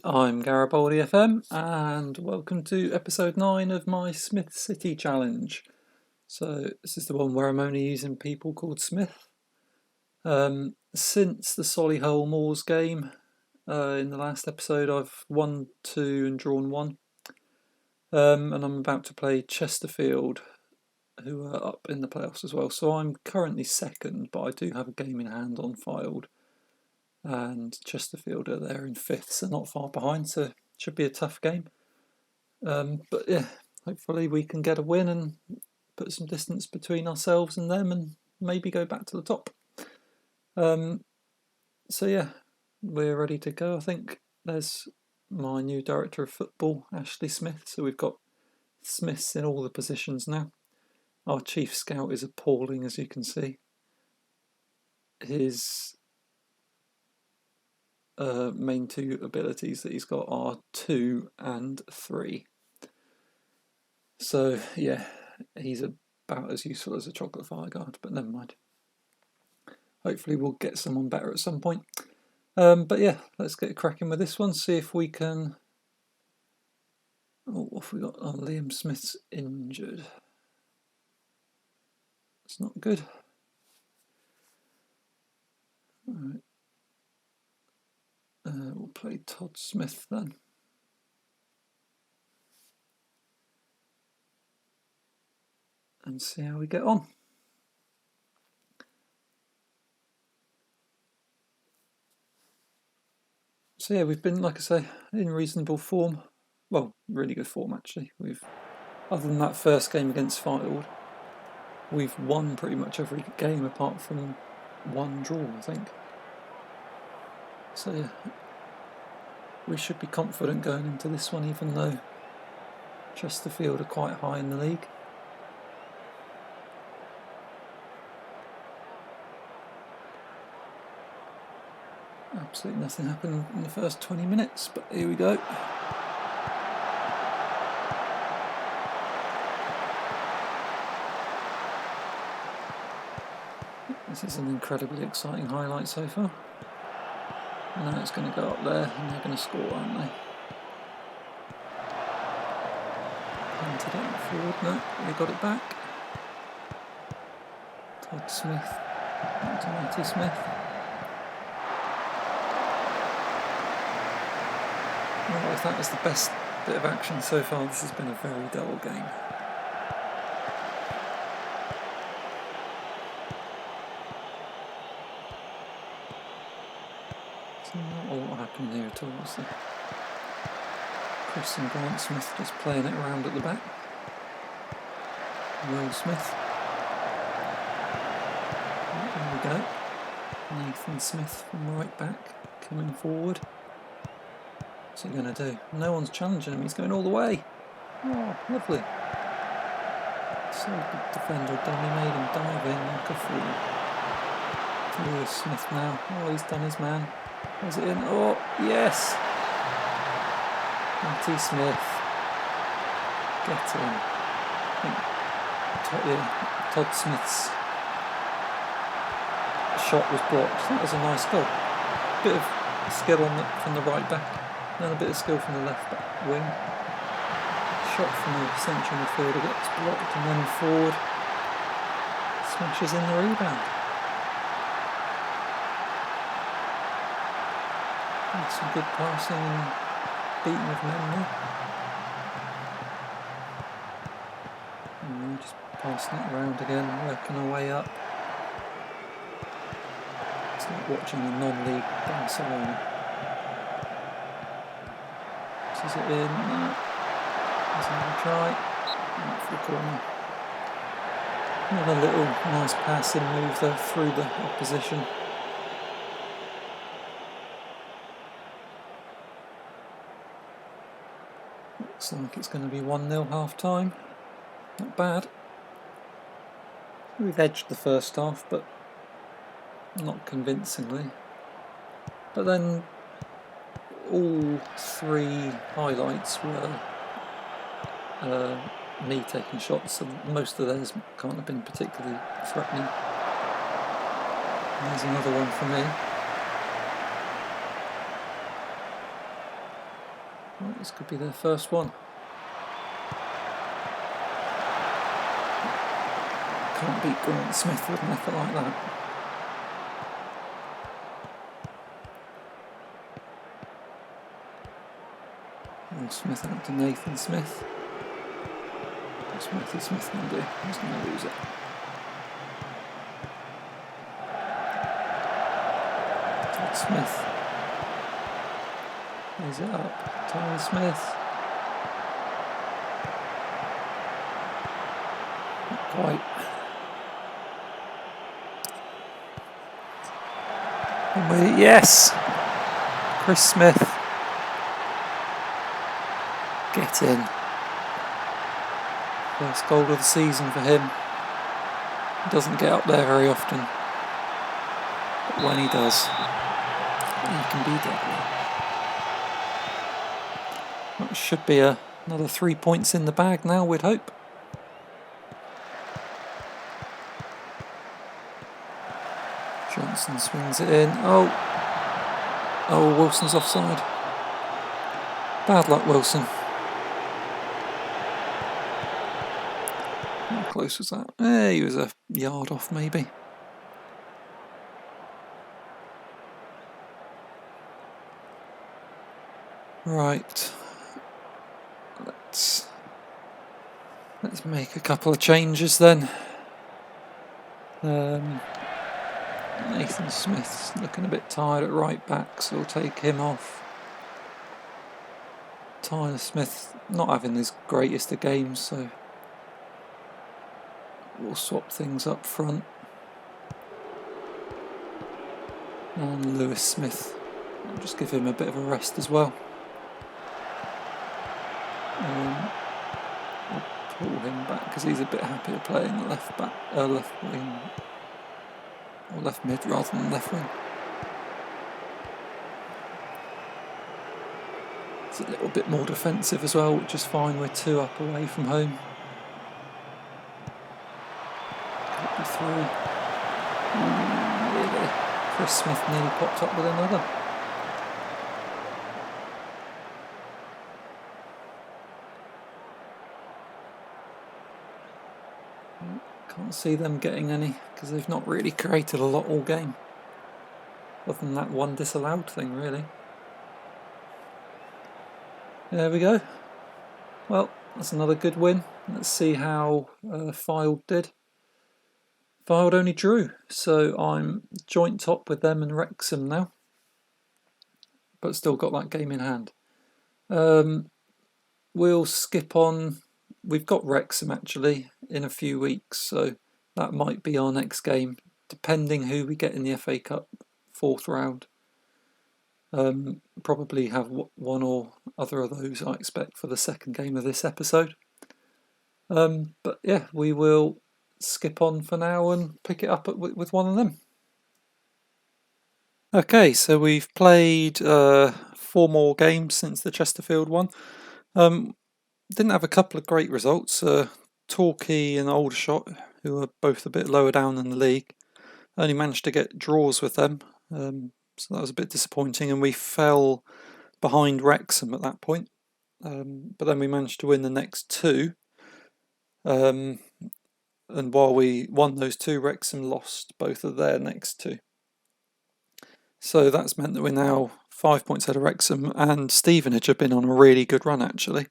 I'm Garibaldi FM, and welcome to episode 9 of my Smith City Challenge. So, this is the one where I'm only using people called Smith. Since the Solihull Moors game, in the last episode, I've won 2 and drawn 1. And I'm about to play Chesterfield, who are up in the playoffs as well. So, I'm currently second, but I do have a game in hand on Filed. And Chesterfield are there in 5th, so not far behind, so it should be a tough game. But yeah, hopefully we can get a win and put some distance between ourselves and them and maybe go back to the top. So yeah, we're ready to go. I think there's my new director of football, Ashley Smith, so we've got Smiths in all the positions now. Our chief scout is appalling, as you can see. His main 2 abilities that he's got are 2 and 3. So yeah, he's about as useful as a chocolate fire guard, but never mind. Hopefully we'll get someone better at some point. But yeah, let's get cracking with this one, see if we can... Oh, what have we got? Oh, Liam Smith's injured. It's not good. Alright. We'll play Todd Smith then. And see how we get on. So yeah, we've been, like I say, in reasonable form. Well, really good form actually. Other than that first game against Filed, we've won pretty much every game apart from 1 draw, I think. So yeah, we should be confident going into this one, even though Chesterfield are quite high in the league. Absolutely nothing happened in the first 20 minutes, but here we go. This is an incredibly exciting highlight so far. Now it's going to go up there and they're going to score, aren't they? Punted it forward, no, they got it back. Todd Smith, back to Matty Smith. Well, if that was the best bit of action so far, this has been a very dull game. So not a lot happened here at all, was there? Chris and Grant Smith just playing it around at the back. Will Smith. There we go. Nathan Smith from right back, coming forward. What's he going to do? No one's challenging him, he's going all the way. Oh, lovely. So good defender done, he made him dive in like a fool. Lewis Smith now. Oh, he's done his man. Was it in? Oh, yes! Matty Smith. Get in. I think Todd Smith's shot was blocked. That was a nice goal. Bit of skill from the right back, and a bit of skill from the left back wing. Shot from the central midfielder gets blocked, and then forward smashes in the rebound. And some good passing and beating of men there. And we're just passing it around again, working our way up. It's like watching a non-league Barcelona. Is it in? No. There's another try. Out for the corner. Another little nice passing move there through the opposition. Looks like it's going to be 1-0 half time. Not bad. We've edged the first half, but not convincingly. But then all 3 highlights were me taking shots, so most of those can't have been particularly threatening. There's another one for me. Well, this could be their first one. Can't beat Smith with an effort like that. And Smith out to Nathan Smith. What's Matthew Smith going to do? He's going to lose it. Todd Smith. Plays it up. Tyler Smith. Not quite. Yes! Chris Smith. Get in. First goal of the season for him. He doesn't get up there very often. But when he does, he can be deadly. That should be another 3 points in the bag now, we'd hope. Johnson swings it in. Oh, Wilson's offside. Bad luck, Wilson. How close was that? He was a yard off, maybe. Right. Let's make a couple of changes then. Nathan Smith's looking a bit tired at right back, so we'll take him off. Tyler Smith not having his greatest of games, so we'll swap things up front. And Lewis Smith, I'll just give him a bit of a rest as well. We'll pull him back because he's a bit happier playing left back, left wing, or left mid rather than left wing. It's a little bit more defensive as well, which is fine. We're 2 up away from home. Could be 3. Really? Chris Smith nearly popped up with another. Can't see them getting any because they've not really created a lot all game. Other than that one disallowed thing, really. There we go. Well, that's another good win. Let's see how Fylde did. Fylde only drew, so I'm joint top with them and Wrexham now. But still got that game in hand. We'll skip on. We've got Wrexham actually in a few weeks, so that might be our next game, depending who we get in the FA Cup 4th round. Probably have one or other of those, I expect, for the second game of this episode. But yeah, we will skip on for now and pick it up with one of them. Okay, so we've played 4 more games since the Chesterfield one. Didn't have a couple of great results. Torquay and Aldershot, who are both a bit lower down in the league, only managed to get draws with them. So that was a bit disappointing, and we fell behind Wrexham at that point. But then we managed to win the next 2. And while we won those 2, Wrexham lost both of their next 2. So that's meant that we're now 5 points ahead of Wrexham, and Stevenage have been on a really good run actually.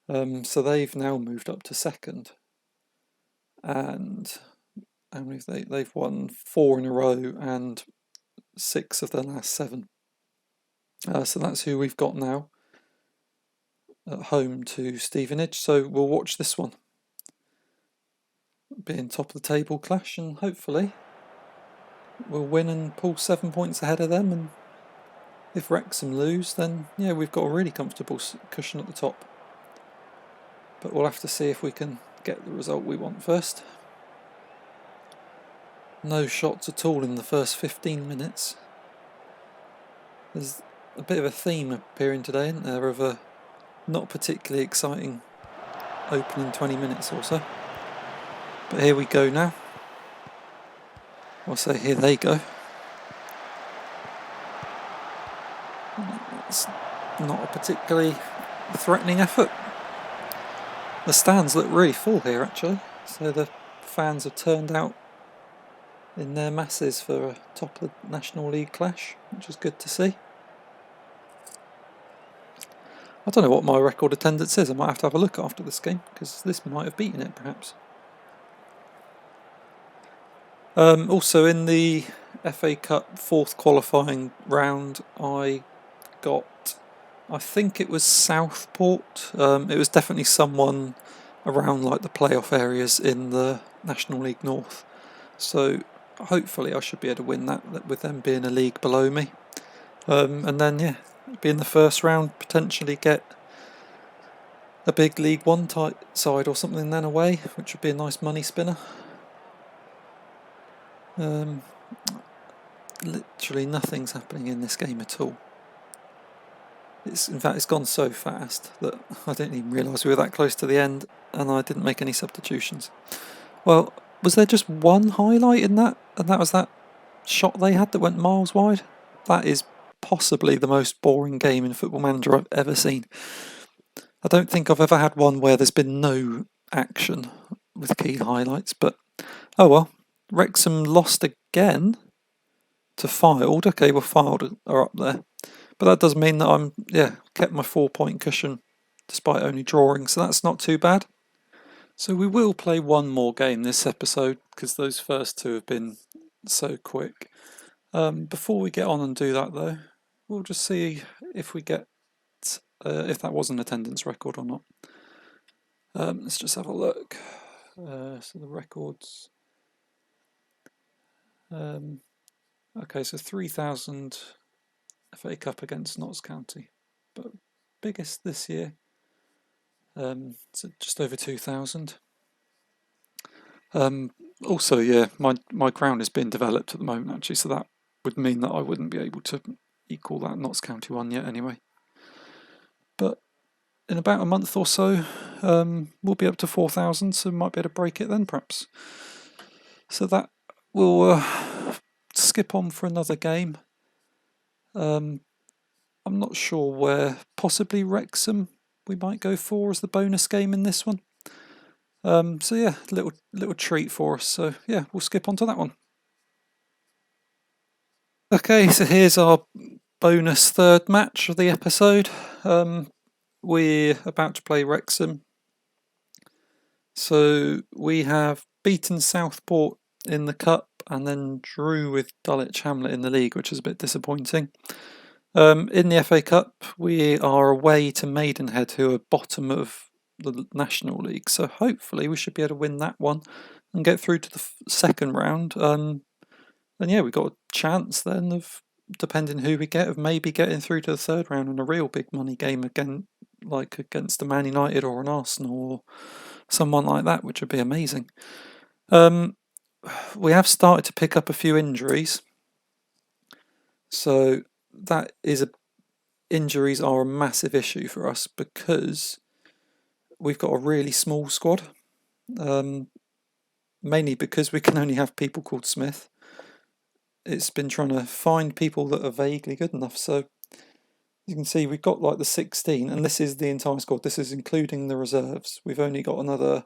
So they've now moved up to 2nd. And they've won 4 in a row and 6 of their last 7. So that's who we've got now at home to Stevenage. So we'll watch this one. Being top of the table clash, and hopefully we'll win and pull 7 points ahead of them. And if Wrexham lose, then yeah, we've got a really comfortable cushion at the top. But we'll have to see if we can get the result we want first. No shots at all in the first 15 minutes. There's a bit of a theme appearing today, isn't there, of a not particularly exciting opening 20 minutes or so. But here we go now. I'll say here they go. Let's not a particularly threatening effort. The stands look really full here actually, so the fans have turned out in their masses for a top of the National League clash, which is good to see. I don't know what my record attendance is. I might have to have a look after this game, because this might have beaten it perhaps. Also in the FA Cup 4th qualifying round, I think it was Southport. It was definitely someone around like the playoff areas in the National League North. So hopefully I should be able to win that with them being a league below me. And then, yeah, be in the first round, potentially get a big League One type side or something then away, which would be a nice money spinner. Literally nothing's happening in this game at all. In fact, it's gone so fast that I didn't even realise we were that close to the end, and I didn't make any substitutions. Well, was there just one highlight in that? And that was that shot they had that went miles wide? That is possibly the most boring game in Football Manager I've ever seen. I don't think I've ever had one where there's been no action with key highlights, but oh well. Wrexham lost again to Fylde. Okay, well, Fylde are up there. But that does mean that I'm, kept my 4-point cushion despite only drawing, so that's not too bad. So we will play one more game this episode, because those first two have been so quick. Before we get on and do that though, we'll just see if we get, if that was an attendance record or not. Let's just have a look. So the records. Okay, so 3,000 FA Cup against Notts County, but biggest this year, so just over 2,000. Also, yeah, my ground is being developed at the moment actually, so that would mean that I wouldn't be able to equal that Notts County one yet anyway. But in about a month or so, we'll be up to 4,000, so might be able to break it then perhaps. So that will skip on for another game. I'm not sure where, possibly Wrexham we might go for as the bonus game in this one. So yeah, little treat for us. So yeah, we'll skip on to that one. Okay, so here's our bonus third match of the episode. We're about to play Wrexham. So we have beaten Southport in the Cup and then drew with Dulwich Hamlet in the league, which is a bit disappointing. In the FA Cup, we are away to Maidenhead, who are bottom of the National League. So hopefully we should be able to win that one and get through to the second round. And yeah, we've got a chance then of, depending who we get, of maybe getting through to the third round in a real big money game again, like against a Man United or an Arsenal or someone like that, which would be amazing. We have started to pick up a few injuries, so that is injuries are a massive issue for us because we've got a really small squad. Mainly because we can only have people called Smith. It's been trying to find people that are vaguely good enough. So you can see we've got like the 16, and this is the entire squad. This is including the reserves. We've only got another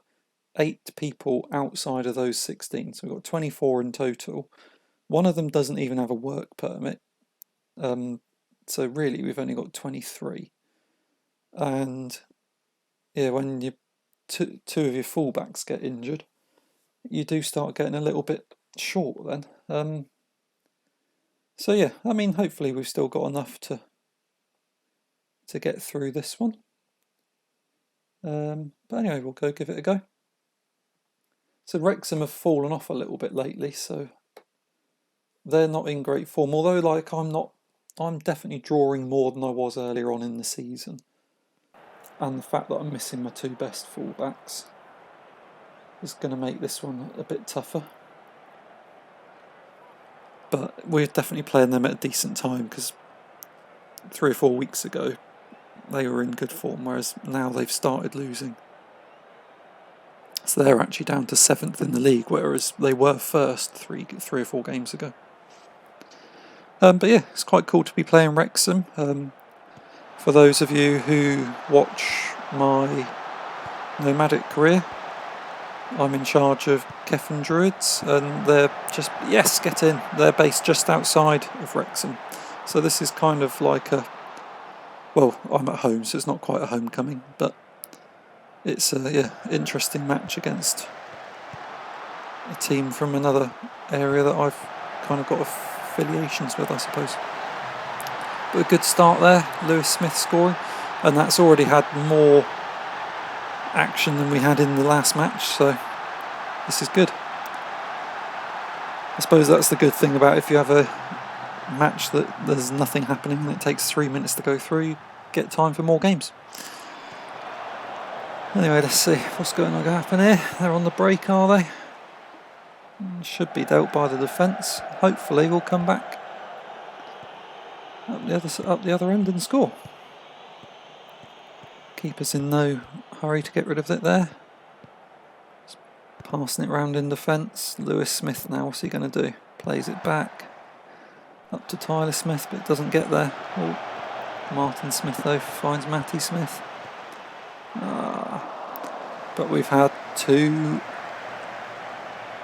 8 people outside of those 16. So we've got 24 in total. One of them doesn't even have a work permit. So really we've only got 23. And yeah, when you two of your fullbacks get injured, you do start getting a little bit short then. So yeah, I mean, hopefully we've still got enough to get through this one. But anyway, we'll go give it a go. So Wrexham have fallen off a little bit lately, so they're not in great form. Although, like, I'm definitely drawing more than I was earlier on in the season. And the fact that I'm missing my 2 best fullbacks is going to make this one a bit tougher. But we're definitely playing them at a decent time, because 3 or 4 weeks ago they were in good form, whereas now they've started losing. So they're actually down to 7th in the league, whereas they were first 3 or 4 games ago. But yeah, it's quite cool to be playing Wrexham. For those of you who watch my nomadic career, I'm in charge of Kefan Druids, and they're just, yes, get in. They're based just outside of Wrexham. So this is kind of like a, well, I'm at home, so it's not quite a homecoming, but it's a interesting match against a team from another area that I've kind of got affiliations with, I suppose. But a good start there, Lewis Smith scoring, and that's already had more action than we had in the last match, so this is good. I suppose that's the good thing about if you have a match that there's nothing happening and it takes 3 minutes to go through, you get time for more games. Anyway, let's see what's going to happen here. They're on the break, are they? Should be dealt by the defence. Hopefully we'll come back up the other end and score. Keeper's in no hurry to get rid of it there. Just passing it round in defence. Lewis Smith now, what's he going to do? Plays it back. Up to Tyler Smith, but it doesn't get there. Oh, Martin Smith though finds Matty Smith. But we've had two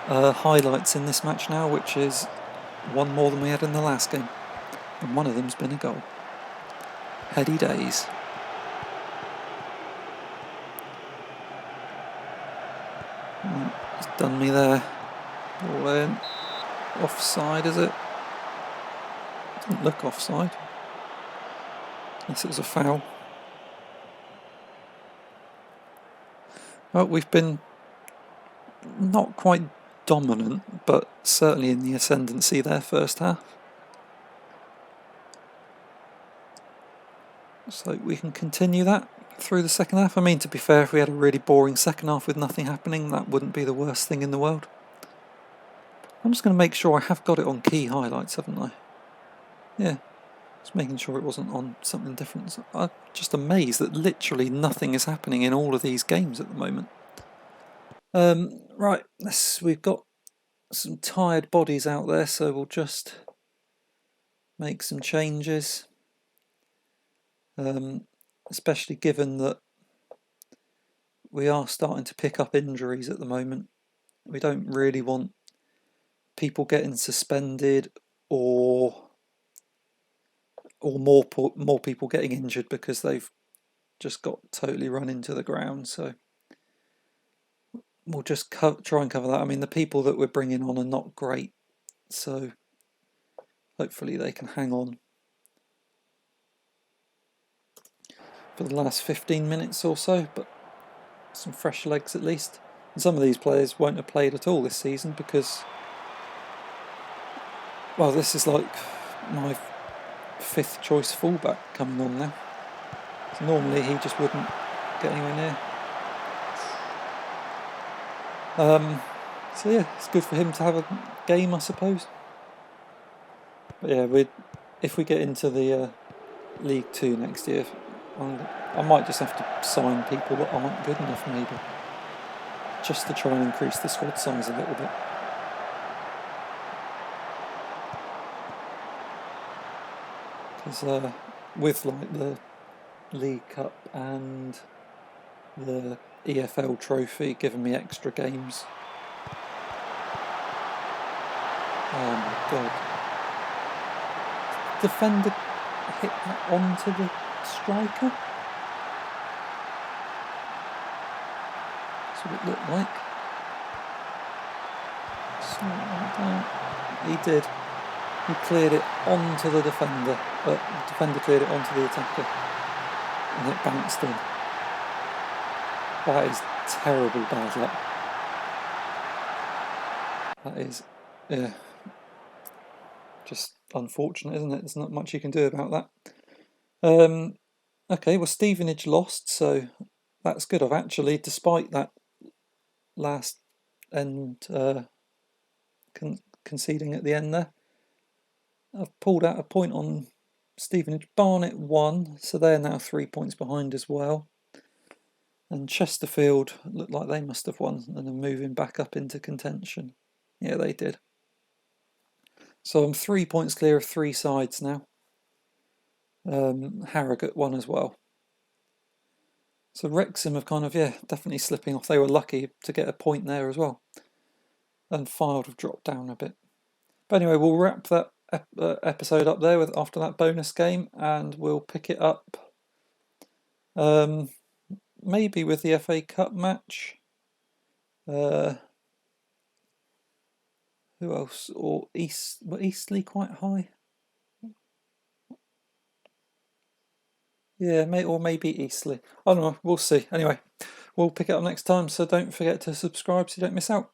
highlights in this match now, which is one more than we had in the last game. And one of them's been a goal. Heady days. It's done me there. Ball in. Offside, is it? Doesn't look offside. Unless it was a foul. Well, we've been not quite dominant, but certainly in the ascendancy there first half. So we can continue that through the second half. I mean, to be fair, if we had a really boring second half with nothing happening, that wouldn't be the worst thing in the world. I'm just going to make sure I have got it on key highlights, haven't I? Yeah, just making sure it wasn't on something different. So I'm just amazed that literally nothing is happening in all of these games at the moment. Right, we've got some tired bodies out there, so we'll just make some changes. Especially given that we are starting to pick up injuries at the moment. We don't really want people getting suspended or more people getting injured because they've just got totally run into the ground. So we'll just try and cover that. I mean, the people that we're bringing on are not great, so hopefully they can hang on for the last 15 minutes or so, but some fresh legs at least. And some of these players won't have played at all this season because, well, this is like my fifth choice fullback coming on now. So normally he just wouldn't get anywhere near. So yeah, it's good for him to have a game, I suppose. But yeah, if we get into the League 2 next year, I might just have to sign people that aren't good enough, maybe, just to try and increase the squad size a little bit. Because with like the League Cup and the EFL trophy giving me extra games. Oh my god. Defender hit that onto the striker? That's what it looked like. He did. He cleared it onto the defender, but the defender cleared it onto the attacker, and it bounced in. That is terrible bad luck. That is, yeah, just unfortunate, isn't it? There's not much you can do about that. Okay, well, Stevenage lost, so that's good. I've actually, despite that last end conceding at the end there, I've pulled out a point on Stevenage. Barnet won, so they're now 3 points behind as well. And Chesterfield looked like they must have won and are moving back up into contention. Yeah, they did. So I'm 3 points clear of three sides now. Harrogate won as well. So Wrexham have kind of, definitely slipping off. They were lucky to get a point there as well. And Fylde have dropped down a bit. But anyway, we'll wrap that episode up there after that bonus game, and we'll pick it up maybe with the FA Cup match. Who else? Or Eastleigh quite high? Yeah, or maybe Eastleigh. I don't know. We'll see. Anyway, we'll pick it up next time. So don't forget to subscribe so you don't miss out.